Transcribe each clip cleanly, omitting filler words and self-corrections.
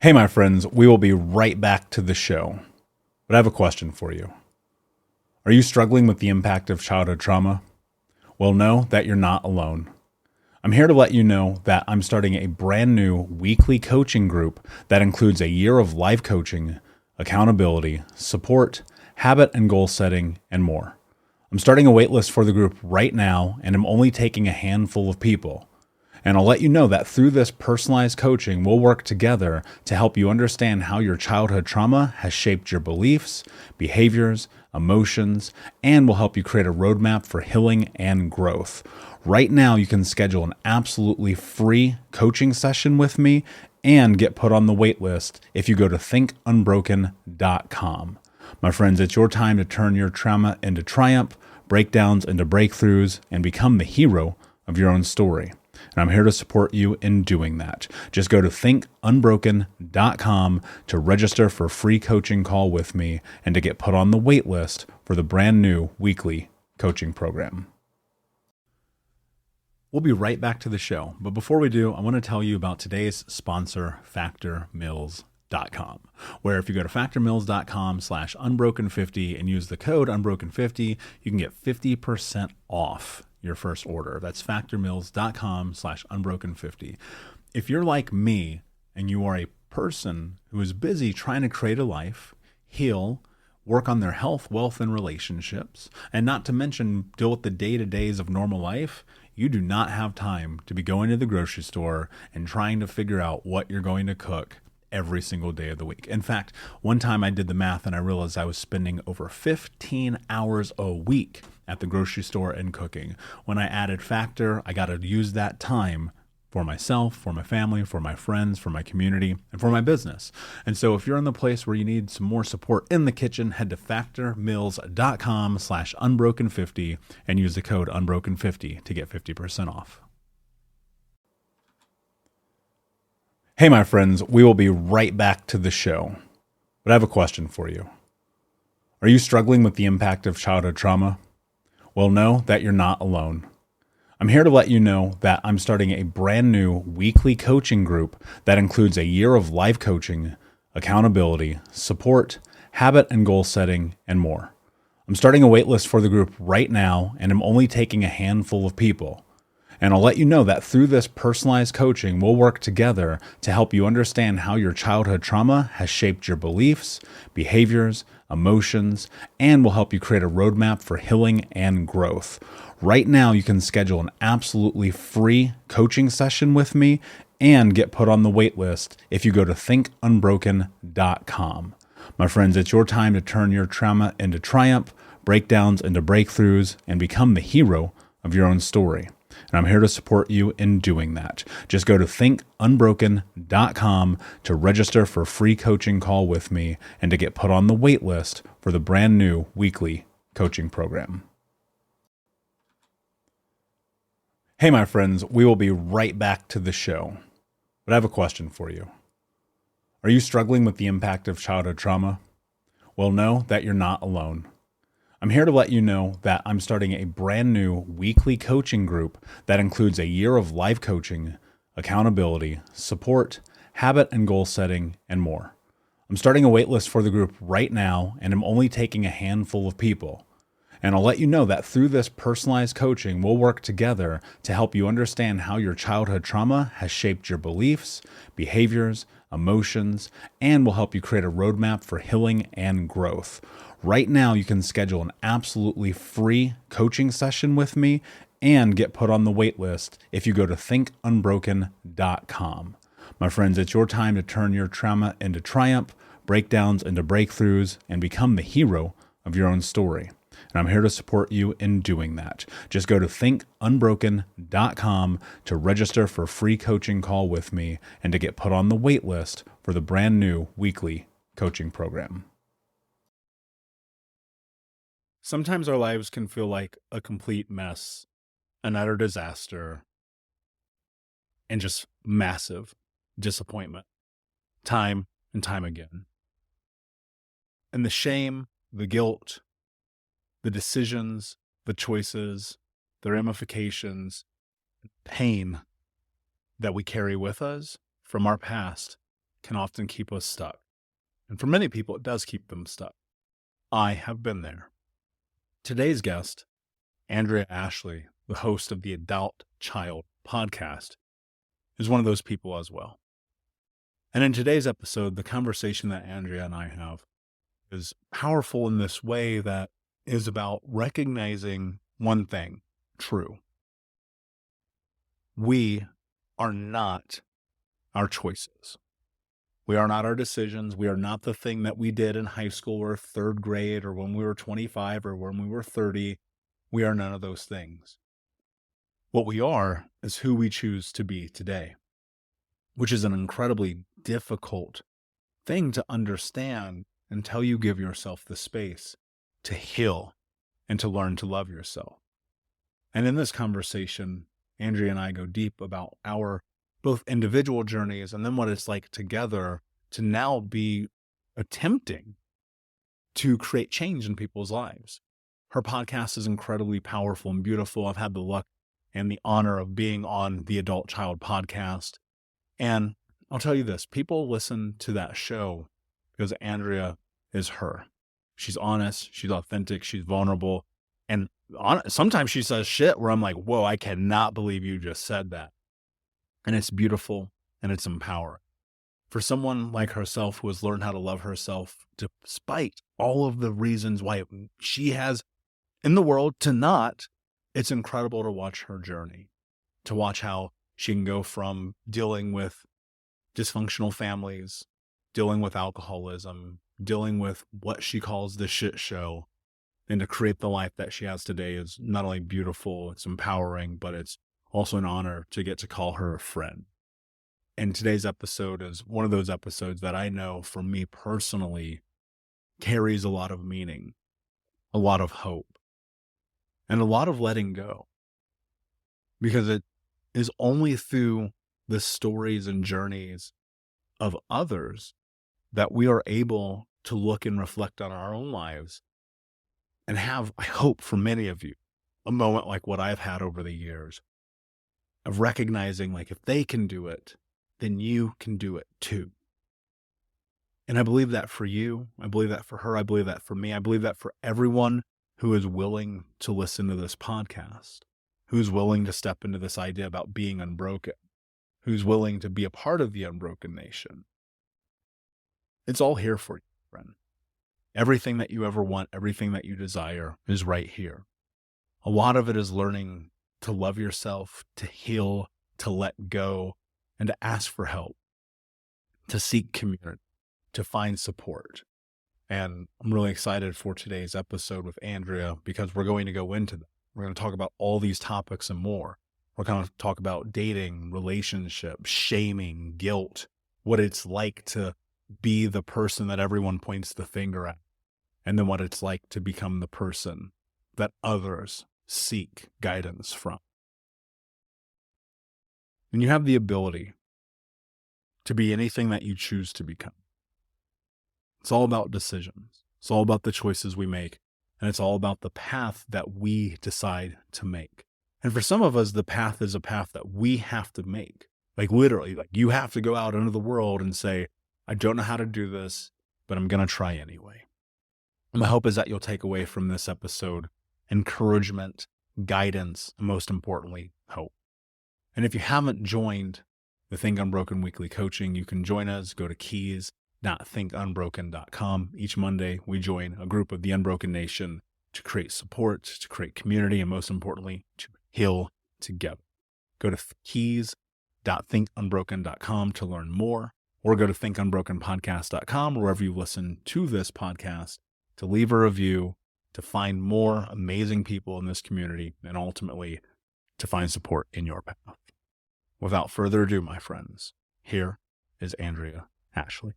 Hey, my friends, we will be right back to the show. But I have a question for you. Are you struggling with the impact of childhood trauma? Well, know that you're not alone. I'm here to let you know that I'm starting a brand new weekly coaching group that includes a year of life coaching, accountability, support, habit and goal setting, and more. I'm starting a waitlist for the group right now, and I'm only taking a handful of people. And I'll let you know that through this personalized coaching, we'll work together to help you understand how your childhood trauma has shaped your beliefs, behaviors, emotions, and will help you create a roadmap for healing and growth. Right now, you can schedule an absolutely free coaching session with me and get put on the wait list if you go to thinkunbroken.com. My friends, it's your time to turn your trauma into triumph, breakdowns into breakthroughs, and become the hero of your own story. And I'm here to support you in doing that. Just go to thinkunbroken.com to register for a free coaching call with me and to get put on the wait list for the brand new weekly coaching program. We'll be right back to the show. But before we do, I want to tell you about today's sponsor, factormeals.com, where if you go to factormeals.com/unbroken50 and use the code unbroken50, you can get 50% off your first order. That's factormeals.com/unbroken50. If you're like me and you are a person who is busy trying to create a life, heal, work on their health, wealth, and relationships, and not to mention deal with the day-to-days of normal life, you do not have time to be going to the grocery store and trying to figure out what you're going to cook every single day of the week. In fact, one time I did the math and I realized I was spending over 15 hours a week at the grocery store and cooking. When I added Factor, I got to use that time for myself, for my family, for my friends, for my community, and for my business. And so if you're in the place where you need some more support in the kitchen, head to factormeals.com/unbroken50 and use the code unbroken50 to get 50% off. Hey, my friends, we will be right back to the show. But I have a question for you. Are you struggling with the impact of childhood trauma? Well, know that you're not alone. I'm here to let you know that I'm starting a brand new weekly coaching group that includes a year of life coaching, accountability, support, habit and goal setting, and more. I'm starting a waitlist for the group right now, and I'm only taking a handful of people. And I'll let you know that through this personalized coaching, we'll work together to help you understand how your childhood trauma has shaped your beliefs, behaviors, emotions, and will help you create a roadmap for healing and growth. Right now, you can schedule an absolutely free coaching session with me and get put on the wait list if you go to thinkunbroken.com. My friends, it's your time to turn your trauma into triumph, breakdowns into breakthroughs, and become the hero of your own story. And I'm here to support you in doing that. Just go to thinkunbroken.com to register for a free coaching call with me and to get put on the wait list for the brand new weekly coaching program. Hey, my friends, we will be right back to the show. But I have a question for you. Are you struggling with the impact of childhood trauma? Well, know that you're not alone. I'm here to let you know that I'm starting a brand new weekly coaching group that includes a year of life coaching, accountability, support, habit and goal setting, and more. I'm starting a waitlist for the group right now, and I'm only taking a handful of people. And I'll let you know that through this personalized coaching, we'll work together to help you understand how your childhood trauma has shaped your beliefs, behaviors, emotions, and will help you create a roadmap for healing and growth. Right now, you can schedule an absolutely free coaching session with me and get put on the wait list if you go to thinkunbroken.com. My friends, it's your time to turn your trauma into triumph, breakdowns into breakthroughs, and become the hero of your own story. And I'm here to support you in doing that. Just go to thinkunbroken.com to register for a free coaching call with me and to get put on the wait list for the brand new weekly coaching program. Sometimes our lives can feel like a complete mess, an utter disaster, and just massive disappointment, time and time again. And the shame, the guilt, the decisions, the choices, the ramifications, pain that we carry with us from our past can often keep us stuck. And for many people, it does keep them stuck. I have been there. Today's guest, Andrea Ashley, the host of the Adult Child Podcast, is one of those people as well. And in today's episode, the conversation that Andrea and I have is powerful in this way that is about recognizing one thing true. We are not our choices. We are not our decisions. We are not the thing that we did in high school or third grade or when we were 25 or when we were 30. We are none of those things. What we are is who we choose to be today, which is an incredibly difficult thing to understand until you give yourself the space to heal and to learn to love yourself. And in this conversation, Andrea and I go deep about our both individual journeys and then what it's like together to now be attempting to create change in people's lives. Her podcast is incredibly powerful and beautiful. I've had the luck and the honor of being on the Adult Child Podcast. And I'll tell you this, people listen to that show because Andrea is her. She's honest, she's authentic, she's vulnerable. And sometimes she says shit where I'm like, whoa, I cannot believe you just said that. And it's beautiful and it's empowering. For someone like herself who has learned how to love herself despite all of the reasons why she has in the world to not, it's incredible to watch her journey, to watch how she can go from dealing with dysfunctional families, dealing with alcoholism, dealing with what she calls the shit show, and to create the life that she has today is not only beautiful, it's empowering, but it's also an honor to get to call her a friend. And today's episode is one of those episodes that I know for me personally carries a lot of meaning, a lot of hope, and a lot of letting go. Because it is only through the stories and journeys of others that we are able to look and reflect on our own lives and have, I hope for many of you, a moment like what I've had over the years of recognizing like if they can do it, then you can do it too. And I believe that for you, I believe that for her, I believe that for me, I believe that for everyone who is willing to listen to this podcast, who's willing to step into this idea about being unbroken, who's willing to be a part of the Unbroken Nation. It's all here for you, friend. Everything that you ever want, everything that you desire is right here. A lot of it is learning to love yourself, to heal, to let go, and to ask for help, to seek community, to find support. And I'm really excited for today's episode with Andrea because we're going to go into that. We're going to talk about all these topics and more. We're going to talk about dating, relationships, shaming, guilt, what it's like to be the person that everyone points the finger at, and then what it's like to become the person that others seek guidance from. And you have the ability to be anything that you choose to become. It's all about decisions. It's all about the choices we make. And it's all about the path that we decide to make. And for some of us, the path is a path that we have to make. Like literally, like you have to go out into the world and say, I don't know how to do this, but I'm going to try anyway. And my hope is that you'll take away from this episode encouragement, guidance, and most importantly, hope. And if you haven't joined the Think Unbroken weekly coaching, you can join us. Go to keys.thinkunbroken.com. Each Monday, we join a group of the Unbroken Nation to create support, to create community, and most importantly, to heal together. Go to keys.thinkunbroken.com to learn more, or go to thinkunbrokenpodcast.com, wherever you listen to this podcast, to leave a review, to find more amazing people in this community, and ultimately to find support in your path. Without further ado, my friends, here is Andrea Ashley.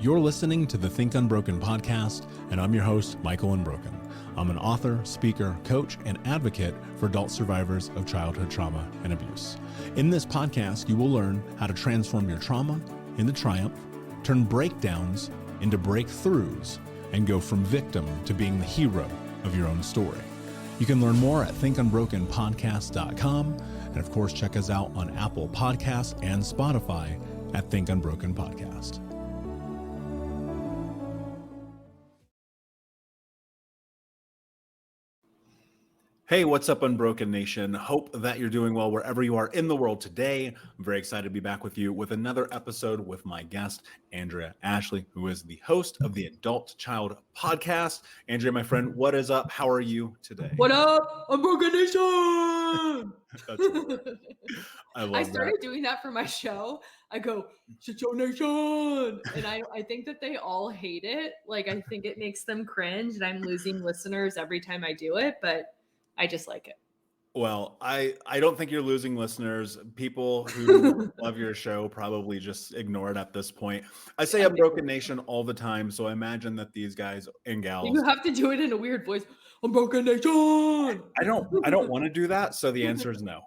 You're listening to the Think Unbroken podcast, and I'm your host, Michael Unbroken. I'm an author, speaker, coach, and advocate for adult survivors of childhood trauma and abuse. In this podcast, you will learn how to transform your trauma into triumph, turn breakdowns into breakthroughs, and go from victim to being the hero of your own story. You can learn more at thinkunbrokenpodcast.com. And of course, check us out on Apple Podcasts and Spotify at Think Unbroken Podcast. Hey, what's up, Unbroken Nation? Hope that you're doing well wherever you are in the world today. I'm very excited to be back with you with another episode with my guest, Andrea Ashley, who is the host of the Adult Child Podcast. Andrea, my friend, what is up? How are you today? What up, Unbroken Nation? That's I started doing that for my show. I go, "Shit Show Nation," and I think that they all hate it. Like, I think it makes them cringe, and I'm losing listeners every time I do it, but I just like it. Well, I don't think you're losing listeners. People who love your show probably just ignore it at this point. I say Unbroken Nation all the time, so I imagine that these guys and gals. You have to do it in a weird voice. Unbroken Nation. I don't want to do that, so the answer is no.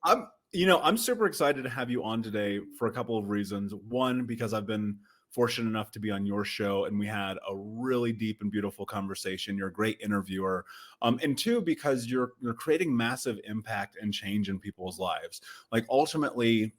I'm super excited to have you on today for a couple of reasons. One, because I've been fortunate enough to be on your show and we had a really deep and beautiful conversation. You're a great interviewer. And two, because you're creating massive impact and change in people's lives. Like, ultimately,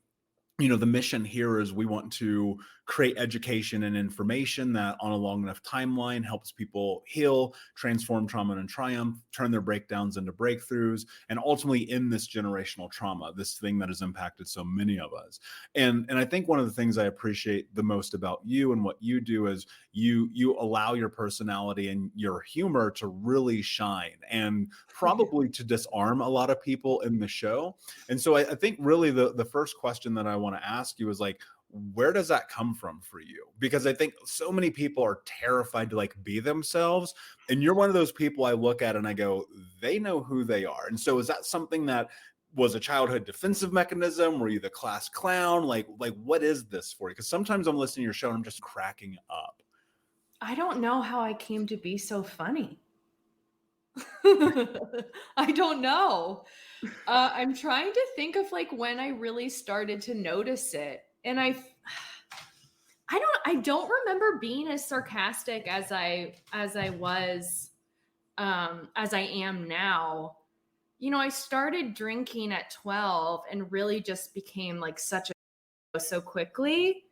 the mission here is we want to create education and information that on a long enough timeline helps people heal, transform trauma into triumph, turn their breakdowns into breakthroughs, and ultimately end this generational trauma, this thing that has impacted so many of us. And I think one of the things I appreciate the most about you and what you do is you allow your personality and your humor to really shine and probably to disarm a lot of people in the show. And so I think really the first question that I want to ask you is, like, where does that come from for you? Because I think so many people are terrified to be themselves. And you're one of those people I look at and I go, they know who they are. And so is that something that was a childhood defensive mechanism? Were you the class clown? Like what is this for you? Because sometimes I'm listening to your show and I'm just cracking up. I don't know how I came to be so funny. I don't know. I'm trying to think of when I really started to notice it. And I don't remember being as sarcastic as I am now. I started drinking at 12 and really just became such a so quickly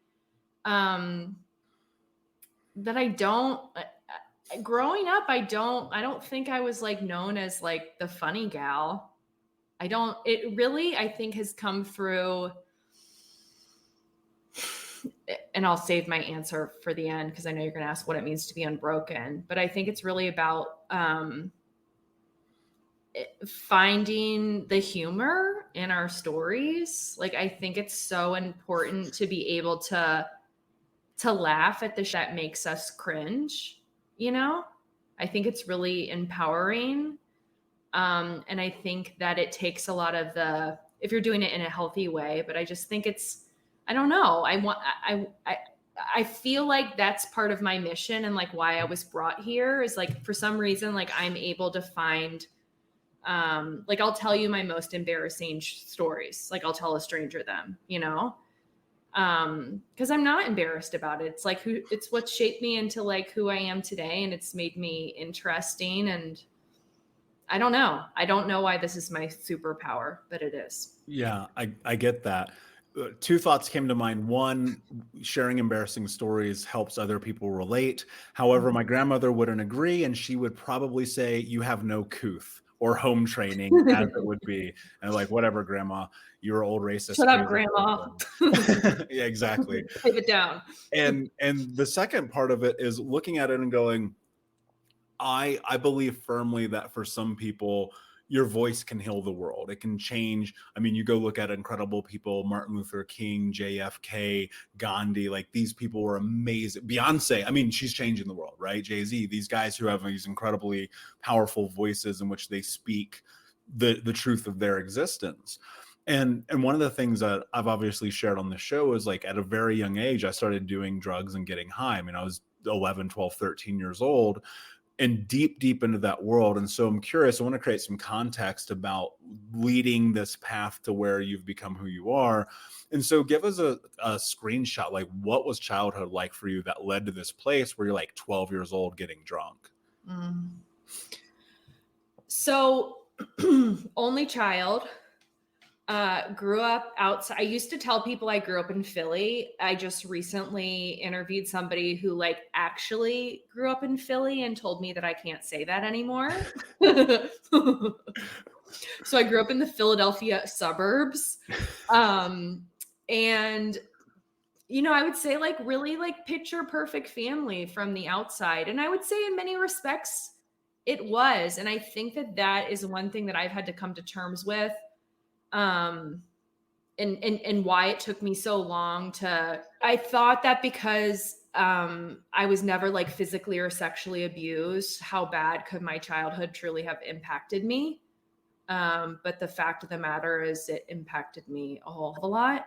that I don't. Growing up, I don't think I was known as the funny gal. It really, I think, has come through, and I'll save my answer for the end because I know you're going to ask what it means to be unbroken, but I think it's really about finding the humor in our stories. I think it's so important to be able to laugh at the shit that makes us cringe. I think it's really empowering. And I think that it takes a lot of if you're doing it in a healthy way, but I just think I don't know. I feel like that's part of my mission and why I was brought here is for some reason, I'm able to find, I'll tell you my most embarrassing stories. I'll tell a stranger them, because I'm not embarrassed about it. It's it's what shaped me into who I am today. And it's made me interesting. And I don't know why this is my superpower, but it is. Yeah, I get that. Two thoughts came to mind. One, sharing embarrassing stories helps other people relate. However, my grandmother wouldn't agree, and she would probably say, "You have no couth," or home training, as it would be. And whatever, grandma, you're old racist. Shut up, grandma. Yeah, exactly. Type it down. And the second part of it is looking at it and going, I believe firmly that for some people, your voice can heal the world. It can change. I mean, you go look at incredible people, Martin Luther King, JFK, Gandhi, these people were amazing. Beyonce, I mean, she's changing the world, right? Jay-Z, these guys who have these incredibly powerful voices in which they speak the truth of their existence. And one of the things that I've obviously shared on the show is at a very young age, I started doing drugs and getting high. I mean, I was 11, 12, 13 years old. And deep into that world. And so I'm curious, I want to create some context about leading this path to where you've become who you are. And so give us a screenshot, what was childhood like for you that led to this place where you're 12 years old getting drunk? So only child, grew up outside. I used to tell people I grew up in Philly. I just recently interviewed somebody who like actually grew up in Philly and told me that I can't say that anymore. So I grew up in the Philadelphia suburbs. And I would say like really like picture perfect family from the outside. And I would say in many respects it was. And I think that that is one thing that I've had to come to terms with. And why it took me so long I thought that because I was never like physically or sexually abused, how bad could my childhood truly have impacted me? But the fact of the matter is it impacted me a whole hell of a lot.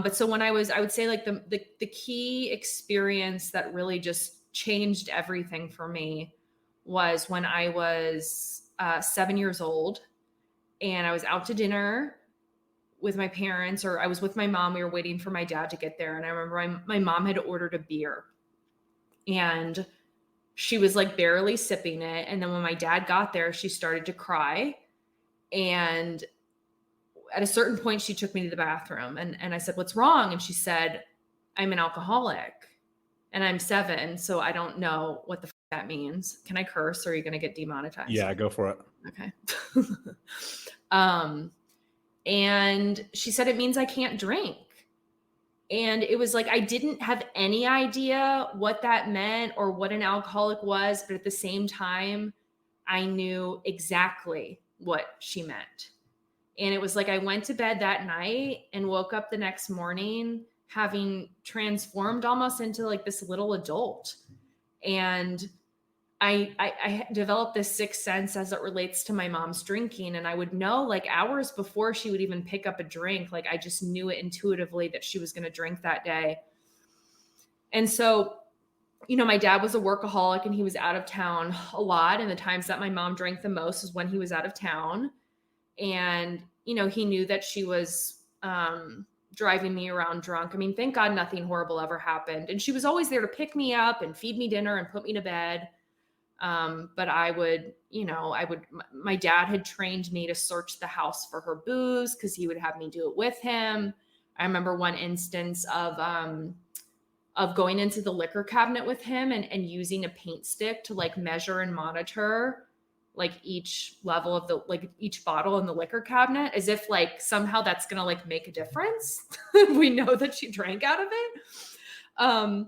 But so when I would say like the key experience that really just changed everything for me was when I was 7 years old and I was out to dinner with my parents, or I was with my mom. We were waiting for my dad to get there. And I remember my mom had ordered a beer and she was like barely sipping it. And then when my dad got there, she started to cry. And at a certain point, she took me to the bathroom and I said, "What's wrong?" And she said, "I'm an alcoholic and I'm 7. So I don't know what the that means. Can I curse or are you going to get demonetized?" Yeah, go for it. Okay. And she said, "It means I can't drink." And it was like, I didn't have any idea what that meant or what an alcoholic was. But at the same time, I knew exactly what she meant. And it was like, I went to bed that night and woke up the next morning having transformed almost into like this little adult. And I developed this sixth sense as it relates to my mom's drinking. And I would know like hours before she would even pick up a drink, like I just knew it intuitively that she was going to drink that day. And so, my dad was a workaholic and he was out of town a lot. And the times that my mom drank the most was when he was out of town. And, he knew that she was driving me around drunk. I mean, thank God nothing horrible ever happened. And she was always there to pick me up and feed me dinner and put me to bed. But I would, my dad had trained me to search the house for her booze because he would have me do it with him. I remember one instance of going into the liquor cabinet with him and using a paint stick to like measure and monitor like each level of each bottle in the liquor cabinet, as if like somehow that's going to like make a difference. We know that she drank out of it.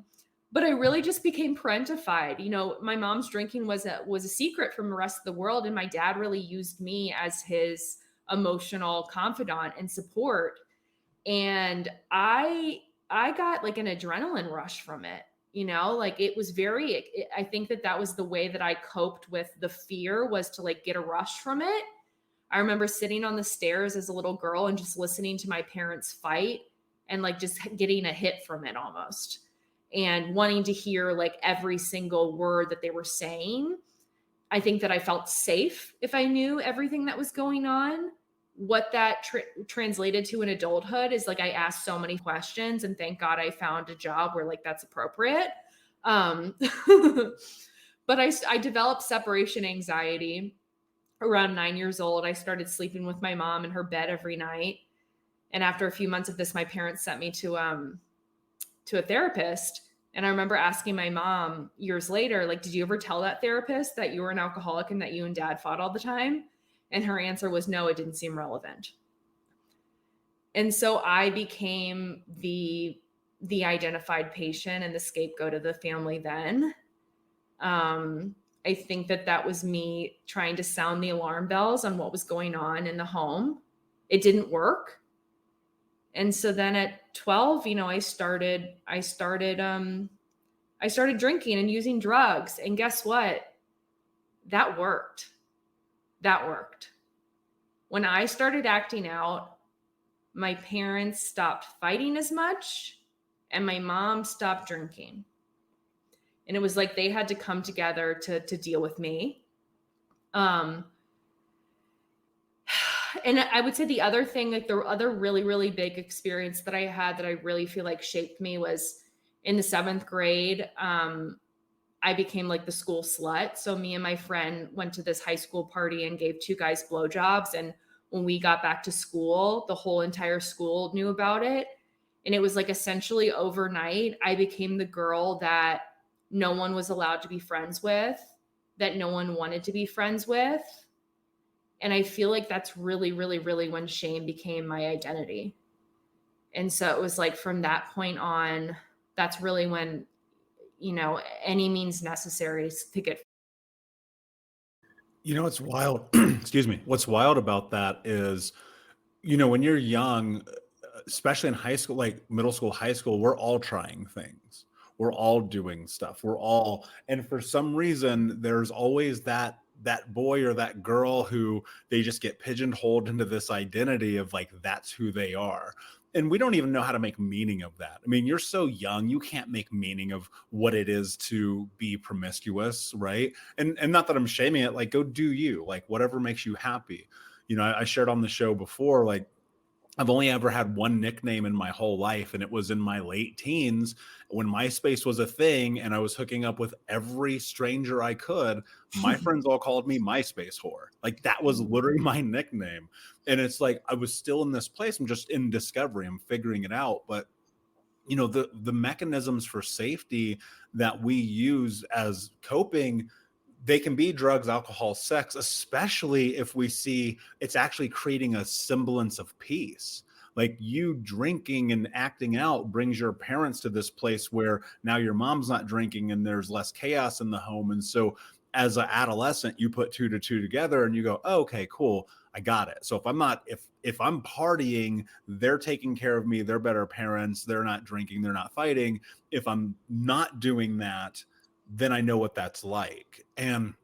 But I really just became parentified. My mom's drinking was a secret from the rest of the world. And my dad really used me as his emotional confidant and support. And I got like an adrenaline rush from it. Like it was I think that was the way that I coped with the fear, was to like get a rush from it. I remember sitting on the stairs as a little girl and just listening to my parents fight and like just getting a hit from it almost, and wanting to hear like every single word that they were saying. I think that I felt safe if I knew everything that was going on. What that translated to in adulthood is like I asked so many questions, and thank God I found a job where like that's appropriate. But I developed separation anxiety around 9 years old. I started sleeping with my mom in her bed every night. And after a few months of this, my parents sent me to a therapist. And I remember asking my mom years later, like, "Did you ever tell that therapist that you were an alcoholic and that you and dad fought all the time?" And her answer was no, it didn't seem relevant. And so I became the identified patient and the scapegoat of the family then. I think that was me trying to sound the alarm bells on what was going on in the home. It didn't work. And so then at 12, I started drinking and using drugs. And guess what? That worked. When I started acting out, my parents stopped fighting as much and my mom stopped drinking. And it was like they had to come together to deal with me. And I would say the other thing, like the other really, really big experience that I had that I really feel like shaped me was in the 7th grade. I became like the school slut. So me and my friend went to this high school party and gave 2 guys blowjobs. And when we got back to school, the whole entire school knew about it. And it was like essentially overnight, I became the girl that no one was allowed to be friends with, that no one wanted to be friends with. And I feel like that's really, really, really when shame became my identity. And so it was like from that point on, that's really when, any means necessary to get. It's wild. Excuse me. What's wild about that is, when you're young, especially in high school, like middle school, high school, we're all trying things. We're all doing stuff. And for some reason, there's always that boy or that girl who they just get pigeonholed into this identity of like, that's who they are. And we don't even know how to make meaning of that. I mean, you're so young, you can't make meaning of what it is to be promiscuous, right? And not that I'm shaming it, like, go do you, like, whatever makes you happy. I shared on the show before, like, I've only ever had one nickname in my whole life, and it was in my late teens when MySpace was a thing and I was hooking up with every stranger I could. My friends all called me MySpace whore. Like, that was literally my nickname. And it's like, I was still in this place. I'm just in discovery. I'm figuring it out. But the mechanisms for safety that we use as coping, they can be drugs, alcohol, sex, especially if we see it's actually creating a semblance of peace. Like, you drinking and acting out brings your parents to this place where now your mom's not drinking and there's less chaos in the home. And so as an adolescent, you put 2 to 2 together and you go, oh, okay, cool, I got it. So if I'm partying, they're taking care of me, they're better parents, they're not drinking, they're not fighting. If I'm not doing that, then I know what that's like. And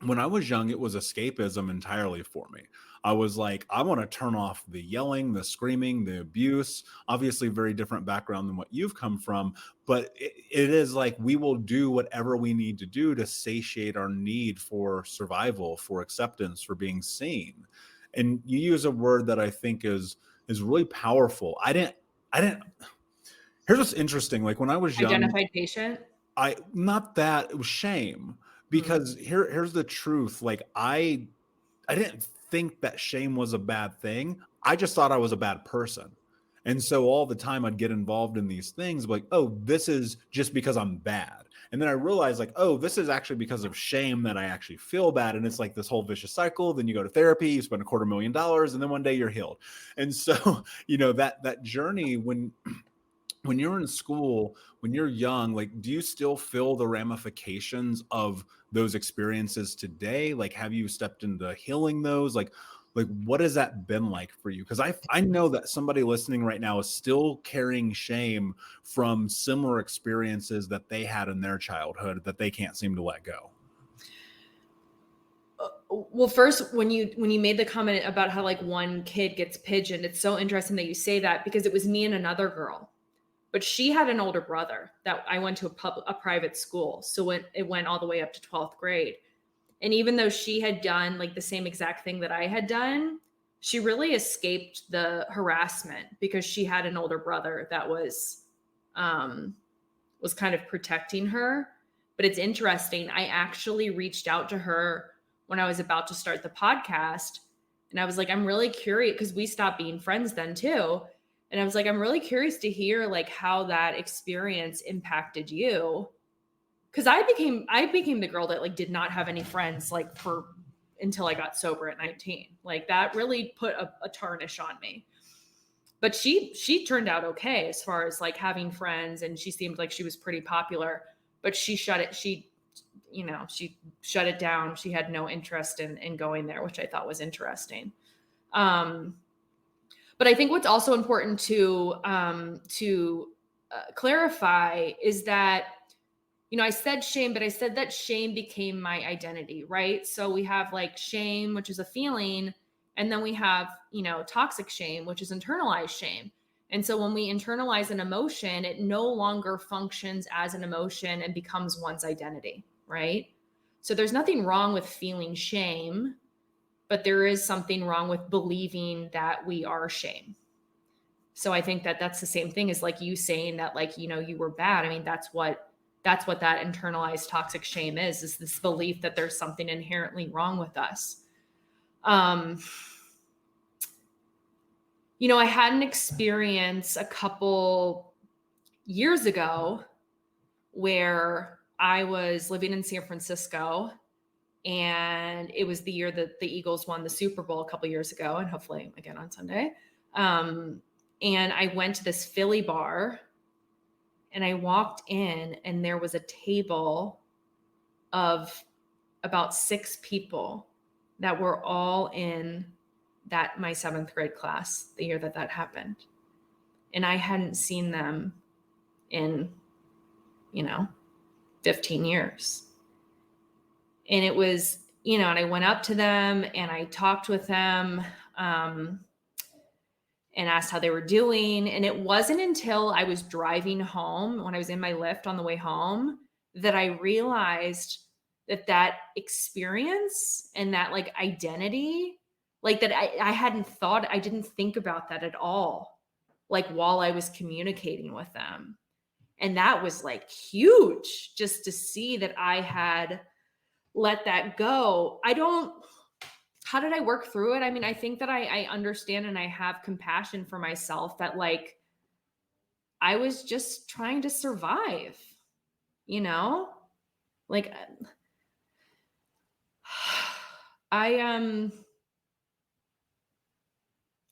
when I was young, it was escapism entirely for me. I was like, I want to turn off the yelling, the screaming, the abuse. Obviously, very different background than what you've come from. But it is like, we will do whatever we need to do to satiate our need for survival, for acceptance, for being seen. And you use a word that I think is really powerful. I didn't. Here's what's interesting. Like, when I was young, Identified patient. Not that, it was shame. Because here's the truth. Like, I didn't think that shame was a bad thing. I just thought I was a bad person. And so all the time I'd get involved in these things like, oh, this is just because I'm bad. And then I realized, like, oh, this is actually because of shame that I actually feel bad. And it's like this whole vicious cycle. Then you go to therapy, you spend $250,000, and then one day you're healed. And so, that journey, when you're in school, when you're young, like, do you still feel the ramifications of those experiences today? Like, have you stepped into healing those? Like what has that been like for you? Because I know that somebody listening right now is still carrying shame from similar experiences that they had in their childhood that they can't seem to let go. Well, first, when you made the comment about how like one kid gets pigeoned, it's so interesting that you say that, because it was me and another girl. But she had an older brother that I went to a private school. So it went all the way up to 12th grade. And even though she had done like the same exact thing that I had done, she really escaped the harassment because she had an older brother that was kind of protecting her. But it's interesting. I actually reached out to her when I was about to start the podcast. And I was like, I'm really curious, because we stopped being friends then too. And I was like, I'm really curious to hear like how that experience impacted you. Cause I became the girl that like did not have any friends like until I got sober at 19. Like, that really put a tarnish on me. But she turned out okay as far as like having friends, and she seemed like she was pretty popular, but she shut it down. She had no interest in going there, which I thought was interesting. But I think what's also important to clarify is that, I said shame, but I said that shame became my identity, right? So we have like shame, which is a feeling, and then we have, toxic shame, which is internalized shame. And so when we internalize an emotion, it no longer functions as an emotion and becomes one's identity, right? So there's nothing wrong with feeling shame, but there is something wrong with believing that we are shame. So I think that that's the same thing as like you saying that, like, you were bad. I mean, that's what that's what that internalized toxic shame is this belief that there's something inherently wrong with us. I had an experience a couple years ago where I was living in San Francisco, and it was the year that the Eagles won the Super Bowl a couple years ago, and hopefully again on Sunday. And I went to this Philly bar, and I walked in, and there was a table of about 6 people that were all in my 7th grade class, the year that happened. And I hadn't seen them in, 15 years. And it was, and I went up to them and I talked with them, and asked how they were doing. And it wasn't until I was driving home, when I was in my Lyft on the way home, that I realized that experience and that like identity, like that I didn't think about that at all, like while I was communicating with them. And that was like huge, just to see that I had let that go. How did I work through it? I mean, I think that I understand and I have compassion for myself that like, I was just trying to survive, like I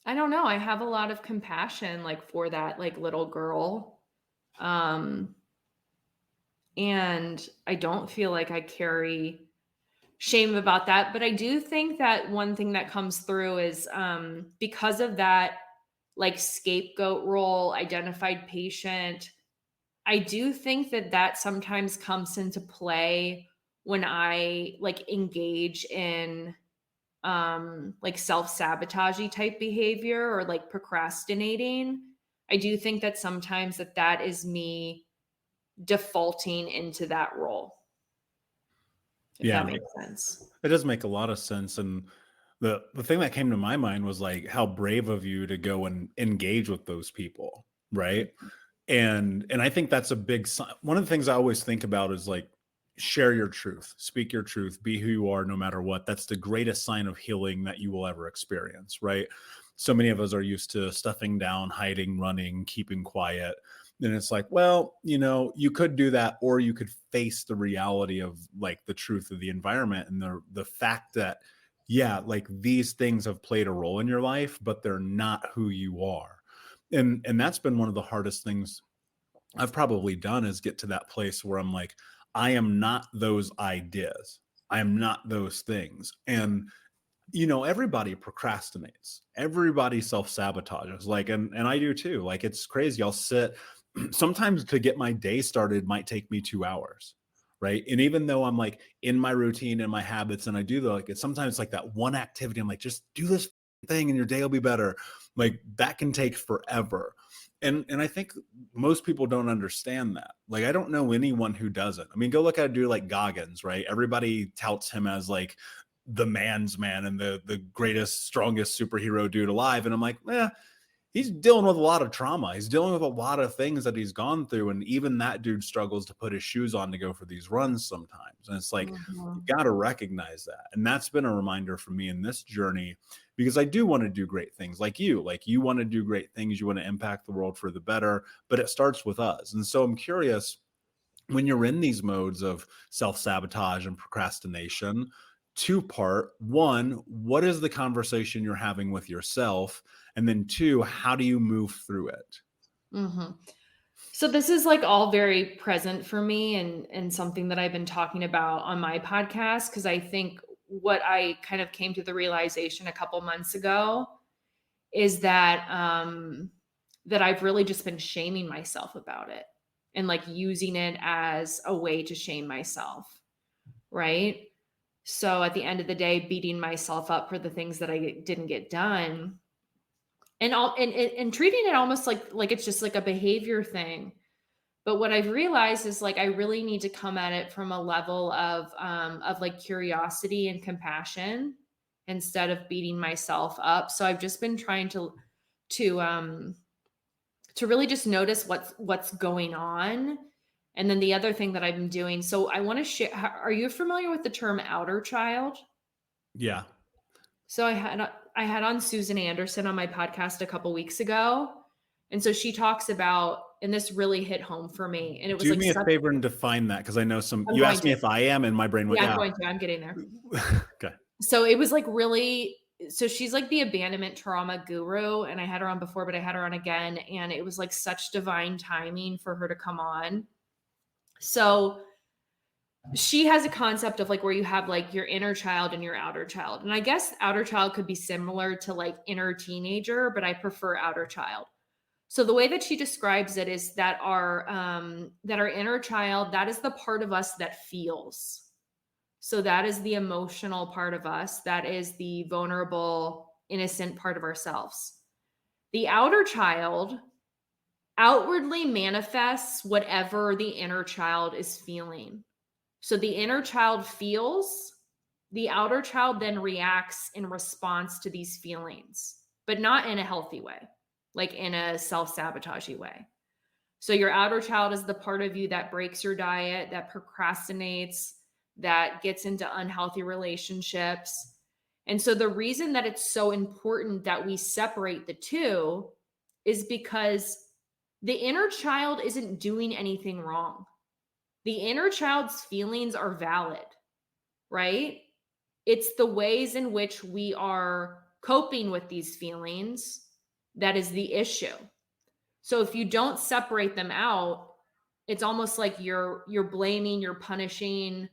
don't know. I have a lot of compassion like for that like little girl. And I don't feel like I carry shame about that. But I do think that one thing that comes through is because of that like scapegoat role, identified patient, I do think that sometimes comes into play when I like engage in like self-sabotagey type behavior or like procrastinating. I do think that sometimes that is me defaulting into that role. If that makes sense. It does make a lot of sense. And the thing that came to my mind was like how brave of you to go and engage with those people, right? And I think that's a big sign. One of the things I always think about is like, share your truth, speak your truth, be who you are no matter what. That's the greatest sign of healing that you will ever experience, right? So many of us are used to stuffing down, hiding, running, keeping quiet. And it's like, well, you could do that, or you could face the reality of like the truth of the environment and the fact that, yeah, like these things have played a role in your life, but they're not who you are. And that's been one of the hardest things I've probably done, is get to that place where I'm like, I am not those ideas. I am not those things. And, everybody procrastinates. Everybody self-sabotages. Like, and I do too. Like, it's crazy. I'll sit, sometimes to get my day started might take me 2 hours. Right. And even though I'm like in my routine and my habits and I do it's sometimes like that one activity, I'm like, just do this thing and your day will be better. Like that can take forever. And I think most people don't understand that. Like, I don't know anyone who doesn't. I mean, go look at a dude like Goggins, right? Everybody touts him as like the man's man and the greatest, strongest superhero dude alive. And I'm like, he's dealing with a lot of trauma. He's dealing with a lot of things that he's gone through. And even that dude struggles to put his shoes on to go for these runs sometimes. And it's like, you got to recognize that. And that's been a reminder for me in this journey, because I do want to do great things like you want to do great things. You want to impact the world for the better, but it starts with us. And so I'm curious, when you're in these modes of self-sabotage and procrastination, 2-part. 1, what is the conversation you're having with yourself? And then 2, how do you move through it? Mm-hmm. So this is like all very present for me and something that I've been talking about on my podcast, because I think what I kind of came to the realization a couple months ago is that that I've really just been shaming myself about it and like using it as a way to shame myself, right? So at the end of the day, beating myself up for the things that I didn't get done, and treating it almost like it's just like a behavior thing. But what I've realized is like I really need to come at it from a level of like curiosity and compassion instead of beating myself up. So I've just been trying to really just notice what's going on, And then the other thing that I've been doing, so I want to share, are you familiar with the term outer child? Yeah. So I had on Susan Anderson on my podcast a couple weeks ago. And so she talks about, and this really hit home for me. And it was Do like me a favor and define that, because I know you asked me if I am, and my brain went, yeah, I'm getting there. Okay. So it was like really, so she's like the abandonment trauma guru, and I had her on before, but I had her on again, and it was like such divine timing for her to come on. So she has a concept of like where you have like your inner child and your outer child. And I guess outer child could be similar to like inner teenager, but I prefer outer child. So the way that she describes it is that our inner child, that is the part of us that feels. So that is the emotional part of us. That is the vulnerable, innocent part of ourselves. The outer child outwardly manifests whatever the inner child is feeling. So the inner child feels, the outer child then reacts in response to these feelings, but not in a healthy way, like in a self-sabotagey way. So your outer child is the part of you that breaks your diet, that procrastinates, that gets into unhealthy relationships. And so the reason that it's so important that we separate the two is because the inner child isn't doing anything wrong. The inner child's feelings are valid, right? It's the ways in which we are coping with these feelings that is the issue. So if you don't separate them out, it's almost like you're blaming, you're punishing,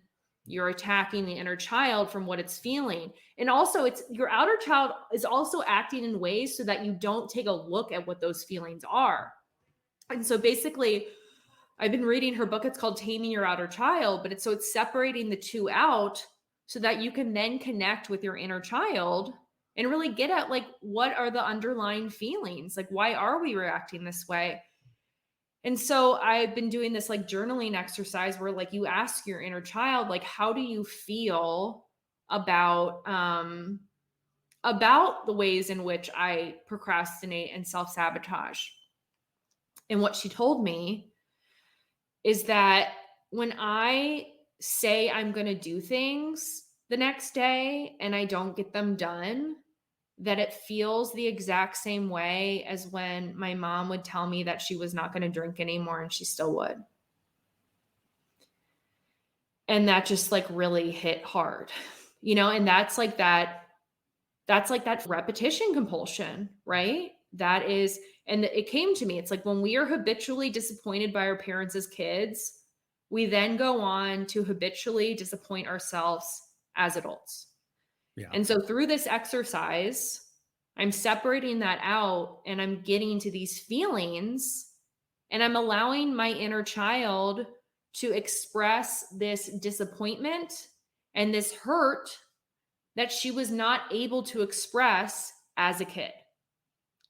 you're attacking the inner child from what it's feeling. And also it's your outer child is also acting in ways so that you don't take a look at what those feelings are. And so basically, I've been reading her book. It's called Taming Your Outer Child, but it's separating the two out so that you can then connect with your inner child and really get at like, what are the underlying feelings? Like, why are we reacting this way? And so I've been doing this like journaling exercise where like you ask your inner child, like, how do you feel about the ways in which I procrastinate and self-sabotage? And what she told me is that when I say I'm going to do things the next day and I don't get them done, that it feels the exact same way as when my mom would tell me that she was not going to drink anymore and she still would. And that just like really hit hard, and that's like that repetition compulsion, right? That is, and it came to me, it's like when we are habitually disappointed by our parents as kids, we then go on to habitually disappoint ourselves as adults. Yeah. And so through this exercise, I'm separating that out and I'm getting to these feelings and I'm allowing my inner child to express this disappointment and this hurt that she was not able to express as a kid.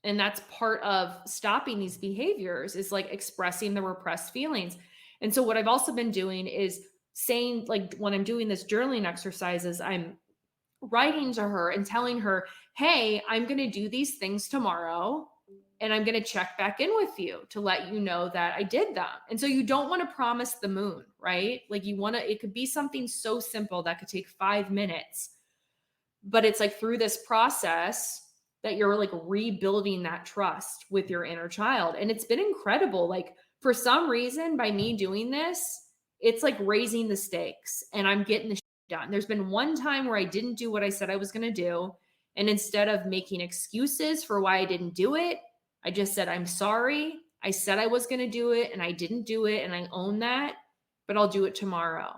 And that's part of stopping these behaviors, is like expressing the repressed feelings. And so what I've also been doing is saying, like when I'm doing this journaling exercises, I'm writing to her and telling her, hey, I'm going to do these things tomorrow and I'm going to check back in with you to let you know that I did them. And so you don't want to promise the moon, right? Like it could be something so simple that could take 5 minutes, but it's like through this process that you're like rebuilding that trust with your inner child. And it's been incredible. Like for some reason, by me doing this, it's like raising the stakes and I'm getting the shit done. There's been one time where I didn't do what I said I was going to do. And instead of making excuses for why I didn't do it, I just said, I'm sorry. I said I was going to do it and I didn't do it. And I own that, but I'll do it tomorrow.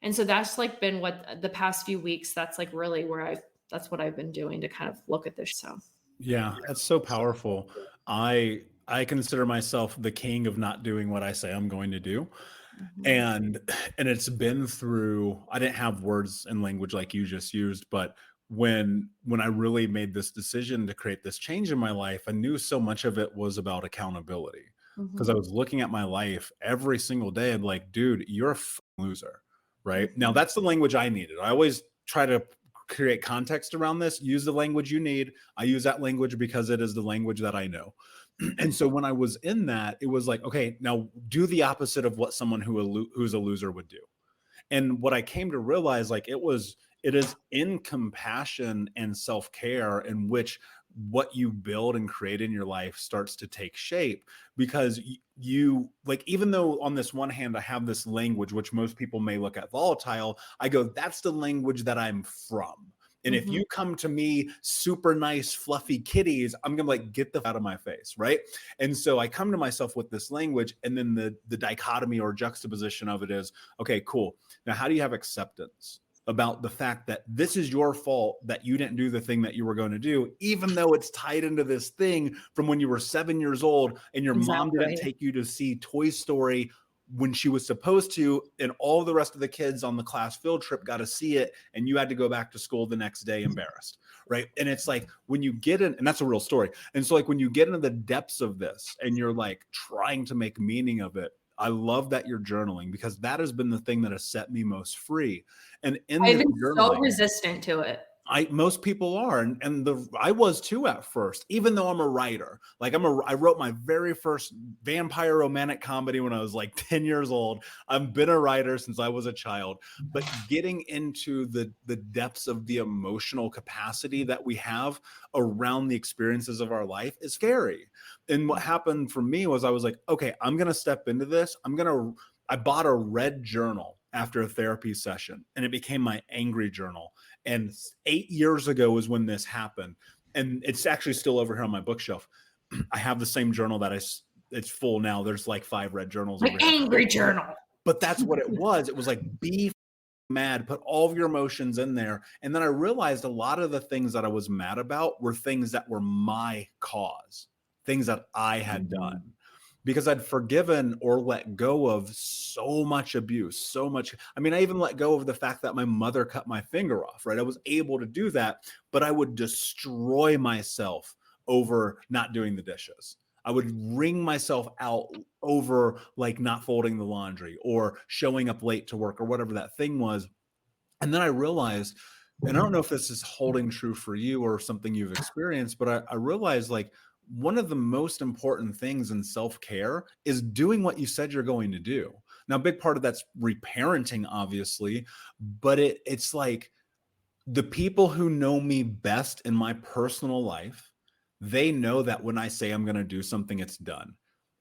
And so that's like been what the past few weeks, that's like really where that's what I've been doing to kind of look at this. So, yeah, that's so powerful. I consider myself the king of not doing what I say I'm going to do. Mm-hmm. And it's been through, I didn't have words and language like you just used, but when I really made this decision to create this change in my life, I knew so much of it was about accountability, because I was looking at my life every single day and like, dude, you're a loser, right? Now that's the language I needed. I always try to create context around this, use the language you need. I use that language because it is the language that I know. And so when I was in that, it was like, okay, now do the opposite of what someone who's a loser would do. And what I came to realize, like, it is in compassion and self-care in which what you build and create in your life starts to take shape, because you like, even though on this one hand, I have this language, which most people may look at volatile, I go, that's the language that I'm from. And if you come to me super nice, fluffy kitties, I'm going to like, get the out of my face. Right. And so I come to myself with this language, and then the dichotomy or juxtaposition of it is, okay, cool. Now, how do you have acceptance about the fact that this is your fault that you didn't do the thing that you were going to do, even though it's tied into this thing from when you were 7 years old and your mom didn't take you to see Toy Story when she was supposed to, and all the rest of the kids on the class field trip got to see it, and you had to go back to school the next day embarrassed, right? And it's like, when you get in, and that's a real story. And so like, when you get into the depths of this and you're like trying to make meaning of it, I love that you're journaling, because that has been the thing that has set me most free. And in I've been so resistant to it. Most people are, and I was too at first, even though I'm a writer. Like I wrote my very first vampire romantic comedy when I was like 10 years old. I've been a writer since I was a child, but getting into the depths of the emotional capacity that we have around the experiences of our life is scary. And what happened for me was, I was like, okay, I'm going to step into this. I bought a red journal after a therapy session, and it became my angry journal. And 8 years ago was when this happened. And it's actually still over here on my bookshelf. I have the same journal that it's full now. There's like 5 red journals. My angry journal. But that's what it was. It was like, be mad, put all of your emotions in there. And then I realized a lot of the things that I was mad about were things that were my cause, things that I had done. Because I'd forgiven or let go of so much abuse, so much. I mean, I even let go of the fact that my mother cut my finger off, right? I was able to do that, but I would destroy myself over not doing the dishes. I would wring myself out over like not folding the laundry or showing up late to work or whatever that thing was. And then I realized, and I don't know if this is holding true for you or something you've experienced, but I realized, like, one of the most important things in self-care is doing what you said you're going to do. Now, a big part of that's reparenting, obviously, but it's like, the people who know me best in my personal life, they know that when I say I'm going to do something, it's done.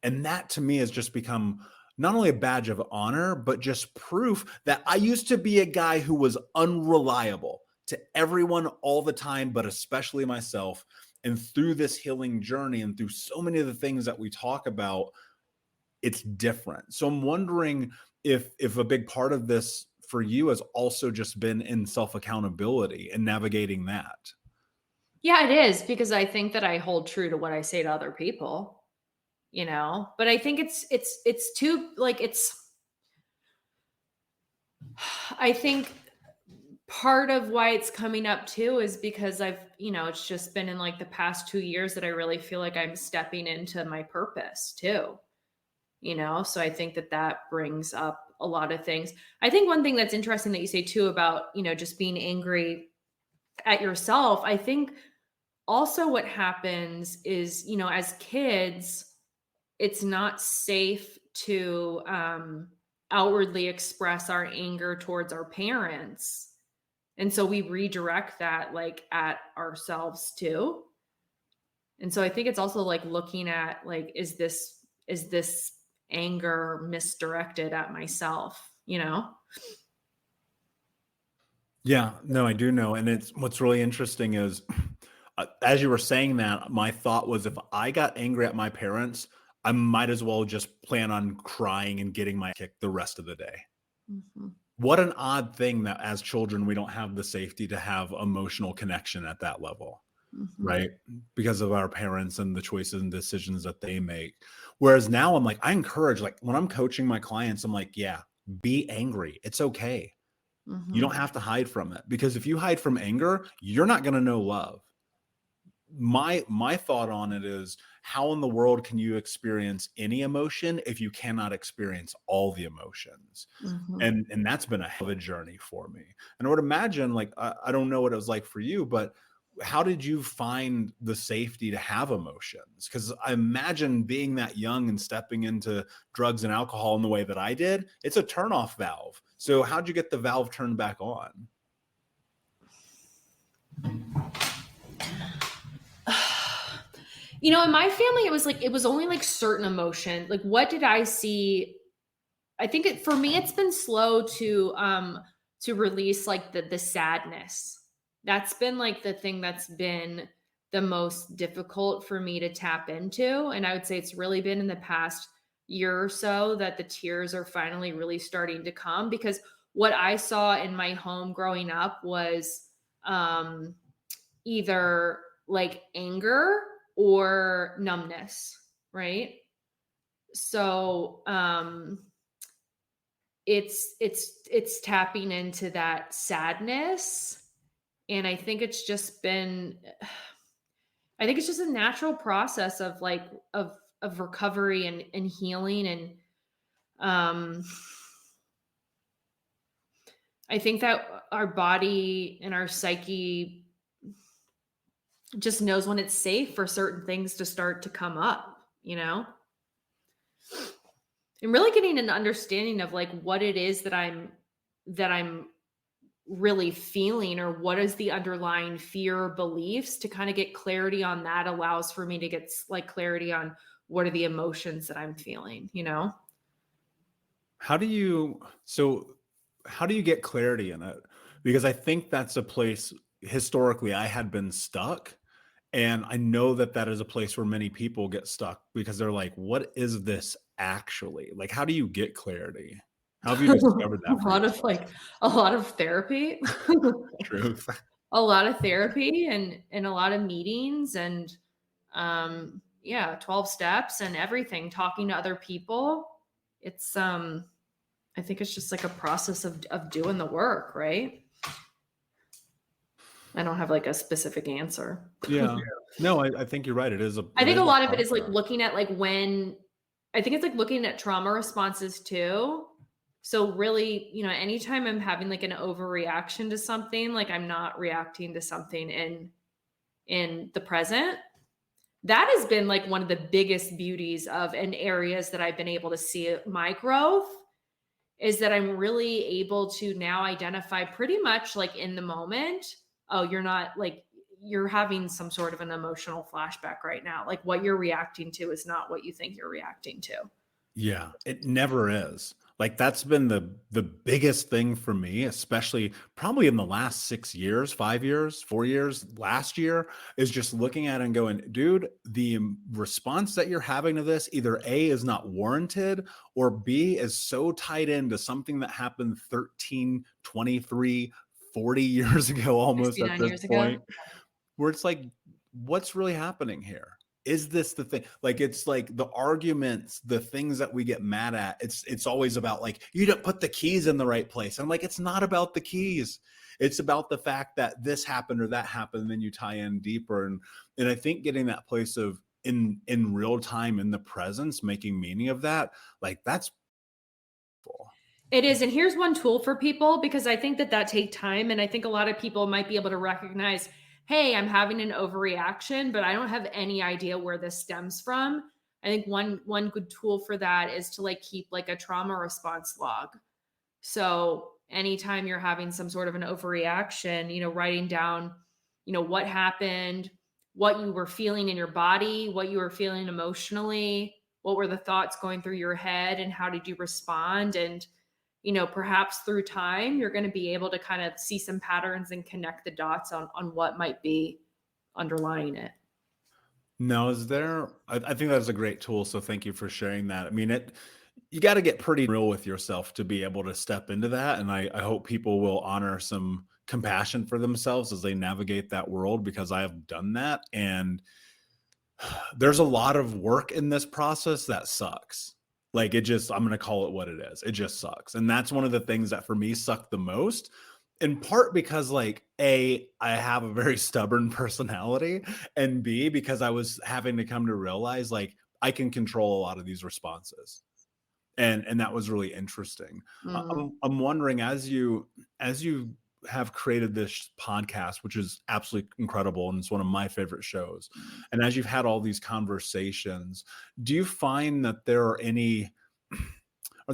And that to me has just become not only a badge of honor, but just proof that I used to be a guy who was unreliable to everyone all the time, but especially myself. And through this healing journey and through so many of the things that we talk about, it's different. So I'm wondering if a big part of this for you has also just been in self-accountability and navigating that. Yeah, it is, because I think that I hold true to what I say to other people, but I think it's too, like, I think part of why it's coming up too is because it's just been in like the past 2 years that I really feel like I'm stepping into my purpose too, so I think that brings up a lot of things. I think one thing that's interesting that you say too about, just being angry at yourself, I think also what happens is, as kids, it's not safe to outwardly express our anger towards our parents. And so we redirect that like at ourselves too. And so I think it's also like looking at like, is this anger misdirected at myself, Yeah, no, I do know. And what's really interesting is, as you were saying that, my thought was, if I got angry at my parents, I might as well just plan on crying and getting my kick the rest of the day. Mm-hmm. What an odd thing that as children, we don't have the safety to have emotional connection at that level, right? Because of our parents and the choices and decisions that they make. Whereas now I'm like, I encourage, like when I'm coaching my clients, I'm like, yeah, be angry. It's okay. You don't have to hide from it, because if you hide from anger, you're not going to know love. my thought on it is, how in the world can you experience any emotion if you cannot experience all the emotions? Mhm. And that's been a hell of a journey for me. And I would imagine, like, I don't know what it was like for you, but how did you find the safety to have emotions? Because I imagine being that young and stepping into drugs and alcohol in the way that I did, it's a turnoff valve. So how'd you get the valve turned back on? You know, in my family, it was only like certain emotion. Like, what did I see? I think for me, it's been slow to release like the sadness. That's been like the thing that's been the most difficult for me to tap into. And I would say it's really been in the past year or so that the tears are finally really starting to come, because what I saw in my home growing up was um either like anger or numbness, right? So it's tapping into that sadness, and I think it's just a natural process of like of recovery and healing. And um I think that our body and our psyche just knows when it's safe for certain things to start to come up, you know? And really getting an understanding of like what it is that I'm really feeling, or what is the underlying fear or beliefs, to kind of get clarity on that allows for me to get like clarity on what are the emotions that I'm feeling, you know? How do you get clarity in it? Because I think that's a place historically I had been stuck. And I know that that is a place where many people get stuck because they're like, what is this actually? Like, how do you get clarity? How have you discovered that for yourself? A lot of therapy. Truth. A lot of therapy and a lot of meetings and yeah, 12 steps and everything, talking to other people. It's I think it's just like a process of doing the work, right? I don't have like a specific answer. Yeah. No, I think you're right. I It think is a a lot of it is like process. looking at like when I think it's like looking at trauma responses too. So really, you know, anytime I'm having like an overreaction to something, like I'm not reacting to something in the present. That has been like one of the biggest beauties of and areas that I've been able to see my growth, is that I'm really able to now identify pretty much like in the moment, oh, you're not like, you're having some sort of an emotional flashback right now. Like what you're reacting to is not what you think you're reacting to. Yeah, it never is. Like, that's been the biggest thing for me, especially probably in the last 6 years, 5 years, 4 years, last year, is just looking at it and going, dude, the response that you're having to this either A, is not warranted, or B, is so tied into something that happened 13, 23, 40 years ago almost at 69 this years ago. point, where it's like, what's really happening here? Is this the thing? Like, it's like the arguments, the things that we get mad at, it's always about like, you don't put the keys in the right place. And I'm like, it's not about the keys. It's about the fact that this happened or that happened, and then you tie in deeper. And I think getting that place of in real time, in the presence, making meaning of that, like, that's cool. It is. And here's one tool for people, because I think that take time. And I think a lot of people might be able to recognize, hey, I'm having an overreaction, but I don't have any idea where this stems from. I think one good tool for that is to like keep like a trauma response log. So anytime you're having some sort of an overreaction, you know, writing down, you know, what happened, what you were feeling in your body, what you were feeling emotionally, what were the thoughts going through your head, and how did you respond? And, you know, perhaps through time, you're going to be able to kind of see some patterns and connect the dots on what might be underlying it. No, I think that's a great tool. So thank you for sharing that. I mean, you got to get pretty real with yourself to be able to step into that. And I hope people will honor some compassion for themselves as they navigate that world, because I have done that. And there's a lot of work in this process that sucks. Like, I'm going to call it what it is. It just sucks. And that's one of the things that for me sucked the most. in part because like A, I have a very stubborn personality, and B, because I was having to come to realize like I can control a lot of these responses. And that was really interesting. Mhm. I'm wondering, as you have created this podcast, which is absolutely incredible, and it's one of my favorite shows, and as you've had all these conversations, do you find that are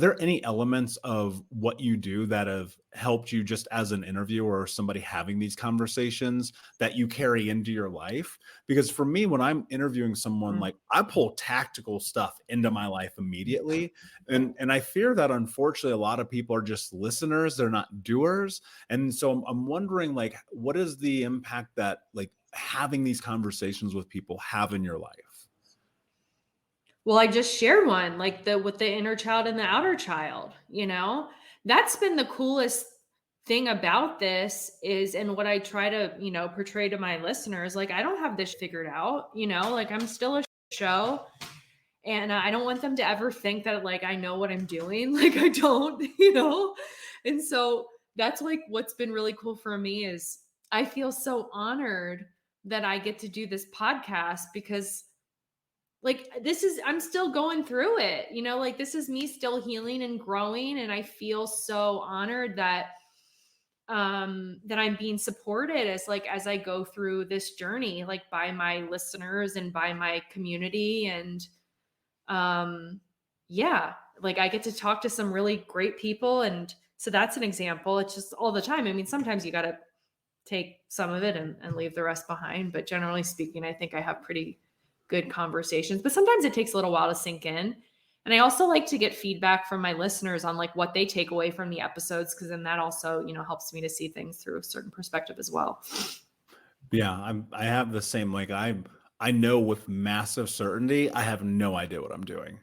there any elements of what you do that have helped you just as an interviewer or somebody having these conversations that you carry into your life? Because for me, when I'm interviewing someone, Mm. like I pull tactical stuff into my life immediately. And I fear that unfortunately a lot of people are just listeners, they're not doers. And so I'm wondering like what is the impact that like having these conversations with people have in your life? Well, I just shared one, like the with the inner child and the outer child, you know? That's been the coolest thing about this is and what I try to, portray to my listeners, like I don't have this figured out, like I'm still a show and I don't want them to ever think that like I know what I'm doing, like I don't, And so that's like what's been really cool for me is I feel so honored that I get to do this podcast because like I'm still going through it, like this is me still healing and growing and I feel so honored that I'm being supported as I go through this journey like by my listeners and by my community and yeah, like I get to talk to some really great people and so that's an example. It's just all the time. I mean, sometimes you got to take some of it and leave the rest behind. But generally speaking, I think I have pretty good conversations, but sometimes it takes a little while to sink in. And I also like to get feedback from my listeners on like what they take away from the episodes. Cause then that also, helps me to see things through a certain perspective as well. Yeah, I have the same like I know with massive certainty I have no idea what I'm doing.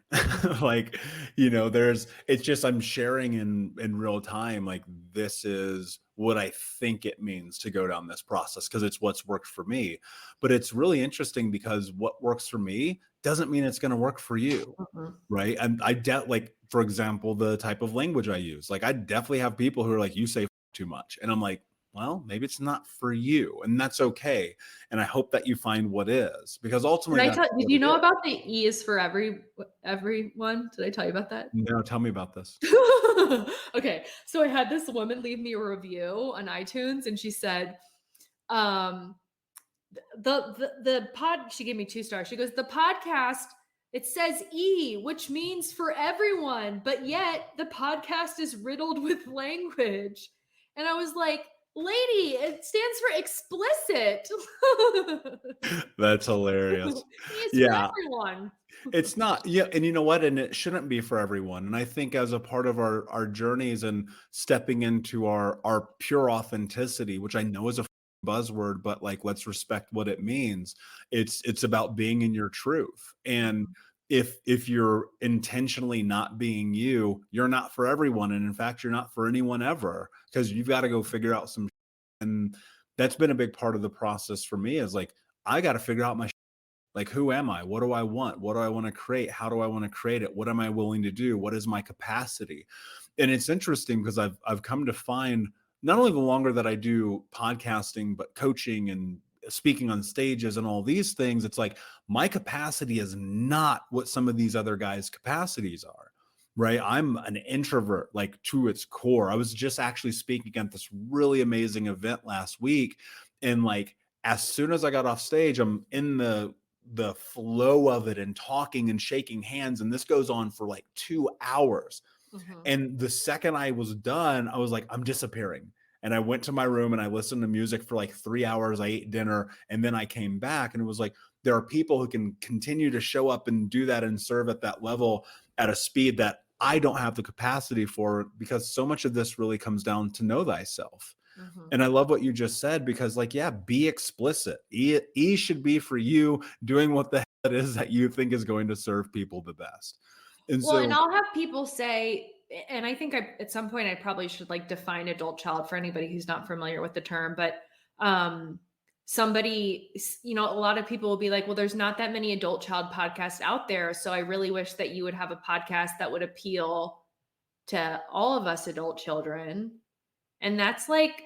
Like, there's it's just I'm sharing in real time like this is what I think it means to go down this process because it's what's worked for me. But it's really interesting because what works for me doesn't mean it's going to work for you. Mhm. Right? And like for example, the type of language I use. Like I definitely have people who are like you say too much and I'm like well, maybe it's not for you, and that's okay. And I hope that you find what is, because ultimately that's Did what you it know is. about the E is for everyone? Did I tell you about that? No, tell me about this. Okay. So I had this woman leave me a review on iTunes and she said, um, the pod, she gave me 2 stars. She goes, the podcast, it says E, which means for everyone, but yet the podcast is riddled with language. And I was like, lady, it stands for explicit. That's hilarious. E is for Yeah, everyone. it's not. Yeah, and you know what? And it shouldn't be for everyone. And I think as a part of our journeys and stepping into our pure authenticity, which I know is a buzzword, but like let's respect what it means. It's about being in your truth. And if you're intentionally not being you, you're not for everyone. And in fact, you're not for anyone ever because you've got to go figure out some. And that's been a big part of the process for me is like I got to figure out my like, who am I? What do I want? What do I want to create? How do I want to create it? What am I willing to do? What is my capacity? And it's interesting because I've come to find not only the longer that I do podcasting, but coaching and speaking on stages and all these things, it's like my capacity is not what some of these other guys' capacities are. Right. I'm an introvert, like to its core. I was just actually speaking at this really amazing event last week. And like as soon as I got off stage, I'm in the flow of it and talking and shaking hands. And this goes on for like 2 hours. Mhm. And the second I was done, I was like, I'm disappearing. And I went to my room and I listened to music for like 3 hours. I ate dinner and then I came back and it was like, there are people who can continue to show up and do that and serve at that level at a speed that I don't have the capacity for because so much of this really comes down to know thyself. Mhm. And I love what you just said because, like, yeah, be explicit. E should be for you doing what the hell it is that you think is going to serve people the best. And Well, and so, I'll have people say, and I think at some point I probably should like define adult child for anybody who's not familiar with the term, but um a lot of people will be like, well, there's not that many adult child podcasts out there. So I really wish that you would have a podcast that would appeal to all of us adult children. And that's like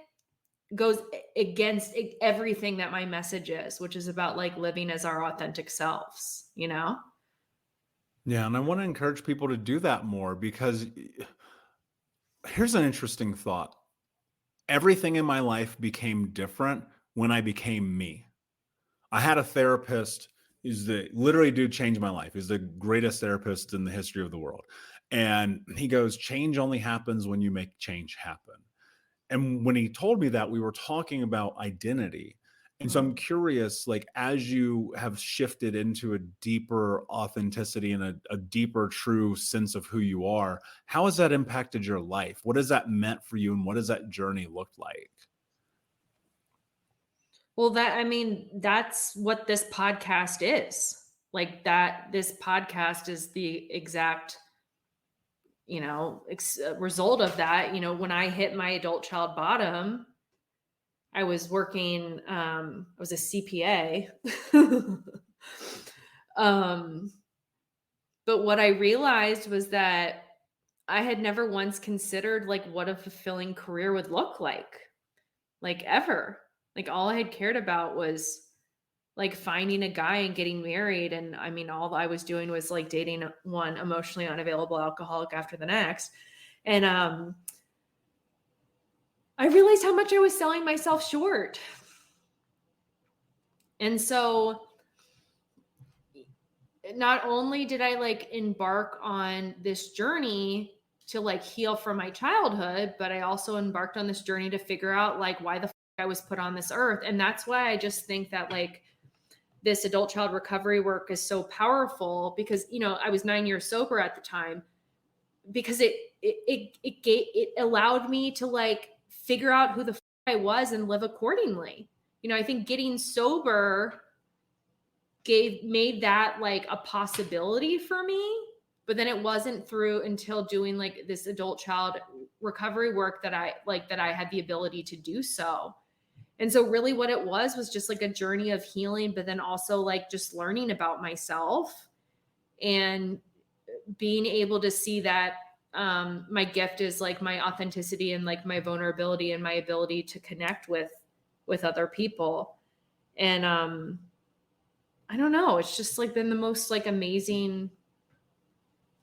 goes against everything that my message is, which is about like living as our authentic selves, you know? Yeah, and I want to encourage people to do that more because here's an interesting thought. Everything in my life became different when I became me. I had a therapist. He's the literally dude changed my life. He's the greatest therapist in the history of the world. And he goes, change only happens when you make change happen. And when he told me that, we were talking about identity. And so I'm curious, like, as you have shifted into a deeper authenticity and a deeper, true sense of who you are, how has that impacted your life? What has that meant for you? And what does that journey look like? Well, that's what this podcast is. Like that, this podcast is the exact, result of that. When I hit my adult child bottom, I was working, I was a CPA. But what I realized was that I had never once considered like what a fulfilling career would look like ever. Like all I had cared about was like finding a guy and getting married. And all I was doing was like dating one emotionally unavailable alcoholic after the next. And I realized how much I was selling myself short. And so not only did I like embark on this journey to like heal from my childhood, but I also embarked on this journey to figure out like why the I was put on this earth. And that's why I just think that like this adult child recovery work is so powerful because, I was 9 years sober at the time because it allowed me to like figure out who the I was and live accordingly. I think getting sober made that like a possibility for me, but then it wasn't through until doing like this adult child recovery work that I had the ability to do so. And so really what it was just like a journey of healing, but then also like just learning about myself and being able to see that my gift is like my authenticity and like my vulnerability and my ability to connect with other people. And I don't know, it's just like been the most like amazing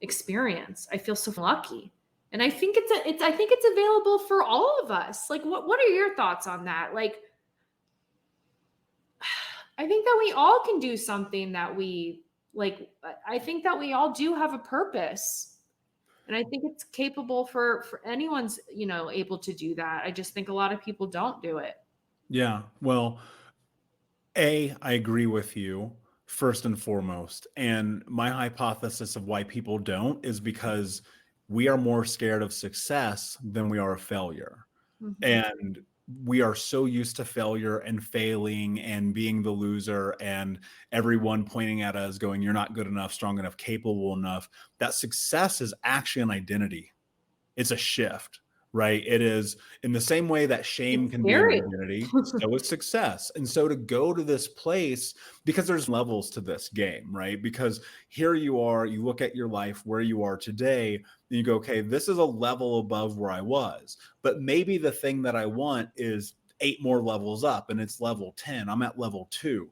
experience. I feel so lucky. And I think I think it's available for all of us. Like what are your thoughts on that? Like I think that we all can do something that we like. I think that we all do have a purpose. And I think it's capable for anyone's, able to do that. I just think a lot of people don't do it. Yeah. Well, I agree with you first and foremost. And my hypothesis of why people don't is because we are more scared of success than we are of failure. Mm-hmm. And we are so used to failure and failing and being the loser and everyone pointing at us going, you're not good enough, strong enough, capable enough, that success is actually an identity. It's a shift, right? It is in the same way that shame can be an identity, so is success. And so to go to this place, because there's levels to this game, right? Because here you are, you look at your life where you are today, and you go, okay, this is a level above where I was. But maybe the thing that I want is 8 more levels up and it's level 10. I'm at level 2.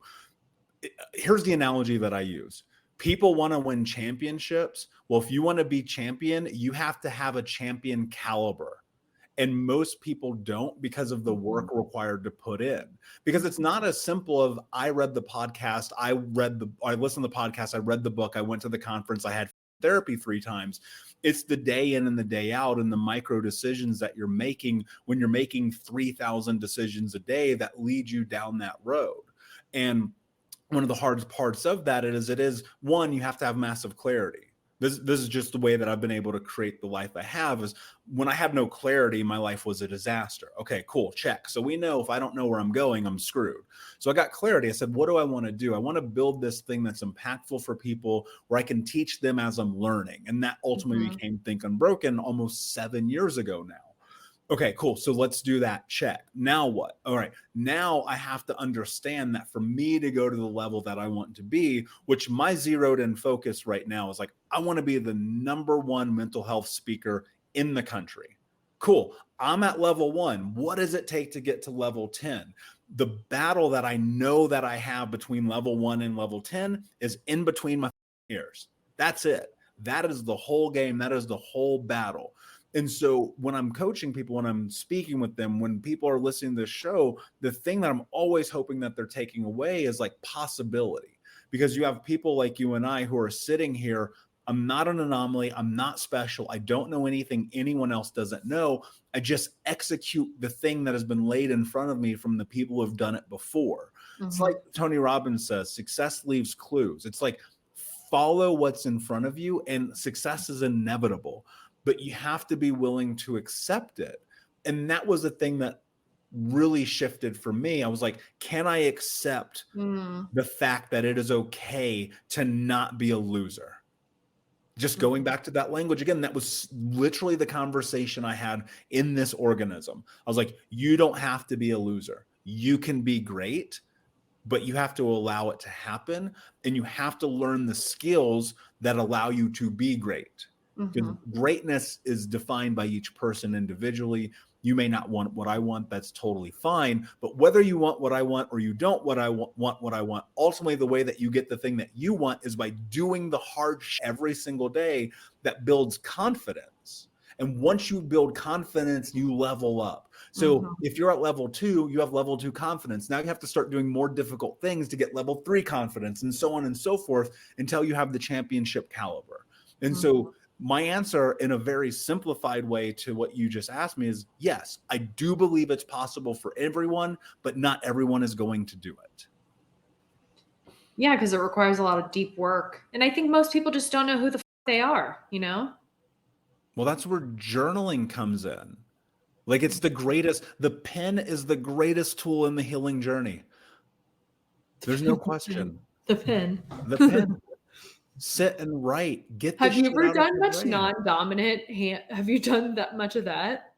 Here's the analogy that I use. People want to win championships. Well, if you want to be champion, you have to have a champion caliber. And most people don't because of the work required to put in. Because it's not as simple of I read the podcast, I listened to the podcast, I read the book, I went to the conference, I had therapy 3 times. It's the day in and the day out and the micro decisions that you're making when you're making 3,000 decisions a day that lead you down that road. And one of the hardest parts of that is one, you have to have massive clarity. This is just the way that I've been able to create the life I have. Is when I have no clarity, my life was a disaster. Okay, cool, check. So we know if I don't know where I'm going, I'm screwed. So I got clarity. I said, what do I want to do? I want to build this thing that's impactful for people where I can teach them as I'm learning. And that ultimately became Think Unbroken almost 7 years ago now. Okay, cool. So let's do that. Check. Now what? All right. Now I have to understand that for me to go to the level that I want to be, which my zeroed in focus right now is like, I want to be the #1 mental health speaker in the country. Cool. I'm at level 1. What does it take to get to level 10? The battle that I know that I have between level 1 and level 10 is in between my ears. That's it. That is the whole game. That is the whole battle. And so when I'm coaching people, when I'm speaking with them, when people are listening to this show, the thing that I'm always hoping that they're taking away is like possibility, because you have people like you and I who are sitting here. I'm not an anomaly. I'm not special. I don't know anything anyone else doesn't know. I just execute the thing that has been laid in front of me from the people who have done it before. It's like Tony Robbins says, success leaves clues. It's like follow what's in front of you, and success is inevitable, but you have to be willing to accept it. And that was the thing that really shifted for me. I was like, can I accept the fact that it is okay to not be a loser? Just going back to that language again, that was literally the conversation I had in this organism. I was like, you don't have to be a loser. You can be great, but you have to allow it to happen. And you have to learn the skills that allow you to be great. Because greatness is defined by each person individually. You may not want what I want. That's totally fine. But whether you want what I want or you don't what I want, ultimately the way that you get the thing that you want is by doing the hard shit every single day that builds confidence. And once you build confidence, you level up. So if you're at level 2, you have level 2 confidence. Now you have to start doing more difficult things to get level 3 confidence, and so on and so forth until you have the championship caliber. And so my answer in a very simplified way to what you just asked me is yes, I do believe it's possible for everyone, but not everyone is going to do it. Yeah, because it requires a lot of deep work. And I think most people just don't know who the they are, you know? Well, that's where journaling comes in. Like it's the greatest, the pen is the greatest tool in the healing journey. There's no question. The pen. The pen. Sit and write. Get the Have you shit ever out of done your much brain. non-dominant hand? Have you done that much of that?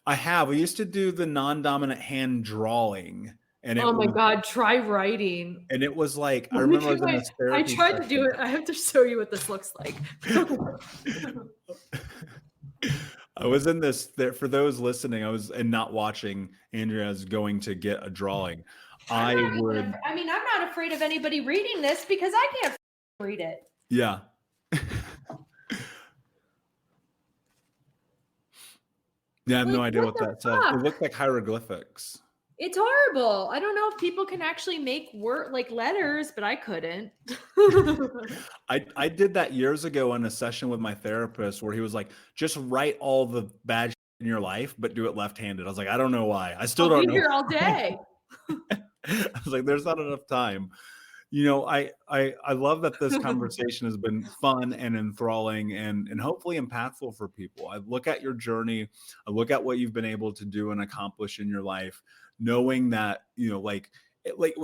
I have. I used to do the non-dominant hand drawing, and Oh my God, try writing. and it was like, I Let me remember I was in this I therapy tried to do session. it. I have to show you what this looks like. I was in this there for those listening. I was and not watching. Andrea's going to get a drawing. I'm not afraid of anybody reading this because I can't read it. Yeah. Yeah, I have no idea what that says. It looked like hieroglyphics. It's horrible. I don't know if people can actually make like letters, but I couldn't. I did that years ago in a session with my therapist where he was like, just write all the bad shit in your life, but do it left-handed. I was like, I don't know why. I still don't know. I'll be here all day. I was like, there's not enough time. You know, I love that this conversation has been fun and enthralling and hopefully impactful for people. I look at your journey, I look at what you've been able to do and accomplish in your life, knowing that, you know, like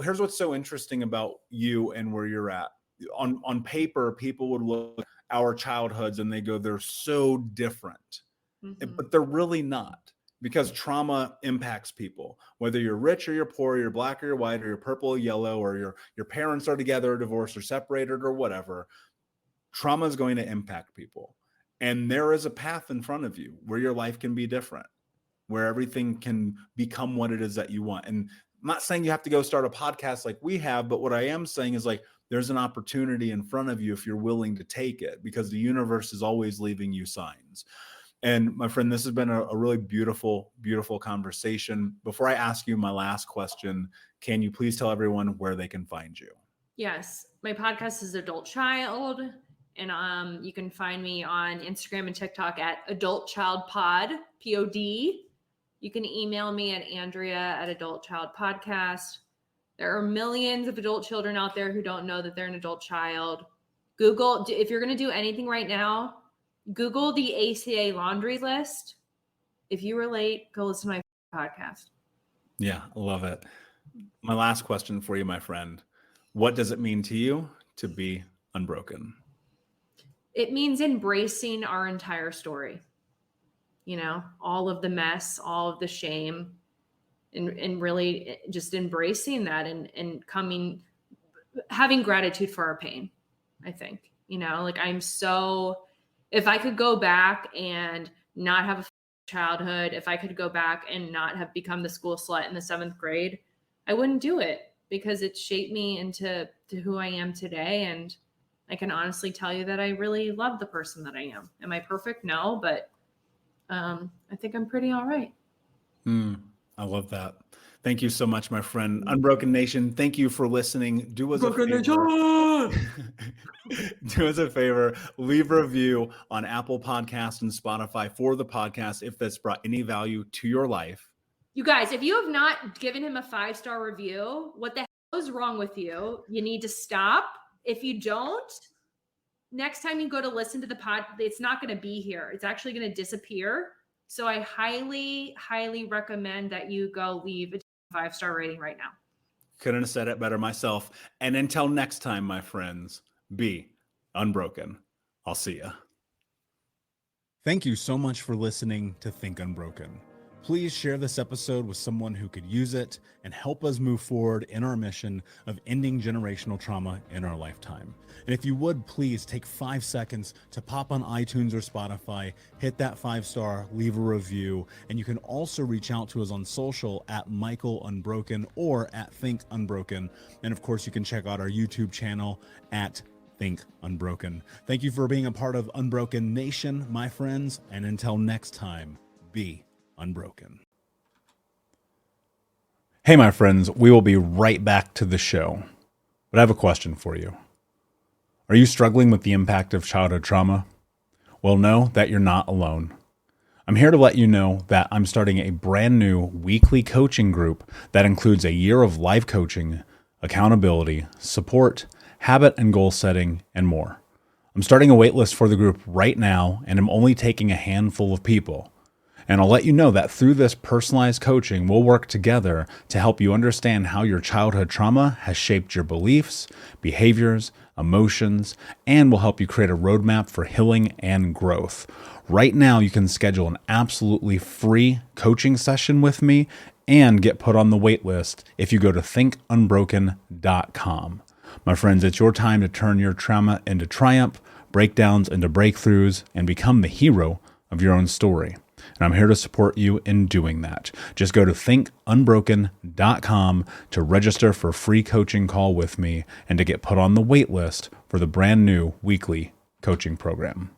here's what's so interesting about you and where you're at. On paper, people would look at our childhoods and they go, they're so different, but they're really not. Because trauma impacts people, whether you're rich or you're poor, you're black or you're white, or you're purple or yellow, or your parents are together, or divorced, or separated, or whatever. Trauma is going to impact people. And there is a path in front of you where your life can be different, where everything can become what it is that you want. And I'm not saying you have to go start a podcast like we have, but what I am saying is like, there's an opportunity in front of you if you're willing to take it, because the universe is always leaving you signs. And my friend, this has been a really beautiful, beautiful conversation. Before I ask you my last question, can you please tell everyone where they can find you? Yes. My podcast is Adult Child. And you can find me on Instagram and TikTok at Adult Child Pod, P-O-D. You can email me at Andrea@Adult Child Podcast. There are millions of adult children out there who don't know that they're an adult child. Google, if you're going to do anything right now, Google the ACA laundry list. If you relate, go listen to my podcast. Yeah, I love it. My last question for you, my friend. What does it mean to you to be unbroken? It means embracing our entire story. You know, all of the mess, all of the shame, and really just embracing that and having gratitude for our pain. I think, you know, like if I could go back and not have a childhood, if I could go back and not have become the school slut in the 7th grade, I wouldn't do it because it shaped me into who I am today. And I can honestly tell you that I really love the person that I am. Am I perfect? No, but I think I'm pretty all right. I love that. Thank you so much, my friend. Unbroken Nation, thank you for listening. Do us a favor. Do us a favor. Leave a review on Apple Podcasts and Spotify for the podcast if that's brought any value to your life. You guys, if you have not given him a 5-star review, what the hell is wrong with you? You need to stop. If you don't, next time you go to listen to the pod, it's not going to be here. It's actually going to disappear. So I highly, highly recommend that you go leave a 5-star rating right now. Couldn't have said it better myself. And until next time, my friends, be unbroken. I'll see ya. Thank you so much for listening to Think Unbroken. Please share this episode with someone who could use it and help us move forward in our mission of ending generational trauma in our lifetime. And if you would, please take 5 seconds to pop on iTunes or Spotify, hit that 5-star, leave a review, and you can also reach out to us on social at Michael Unbroken or at Think Unbroken. And of course, you can check out our YouTube channel at Think Unbroken. Thank you for being a part of Unbroken Nation, my friends, and until next time, be unbroken. Hey, my friends, we will be right back to the show. But I have a question for you. Are you struggling with the impact of childhood trauma? Well, know that you're not alone. I'm here to let you know that I'm starting a brand new weekly coaching group that includes a year of live coaching, accountability, support, habit and goal setting, and more. I'm starting a waitlist for the group right now, and I'm only taking a handful of people. And I'll let you know that through this personalized coaching, we'll work together to help you understand how your childhood trauma has shaped your beliefs, behaviors, emotions, and will help you create a roadmap for healing and growth. Right now, you can schedule an absolutely free coaching session with me and get put on the wait list if you go to thinkunbroken.com. My friends, it's your time to turn your trauma into triumph, breakdowns into breakthroughs, and become the hero of your own story. And I'm here to support you in doing that. Just go to thinkunbroken.com to register for a free coaching call with me and to get put on the wait list for the brand new weekly coaching program.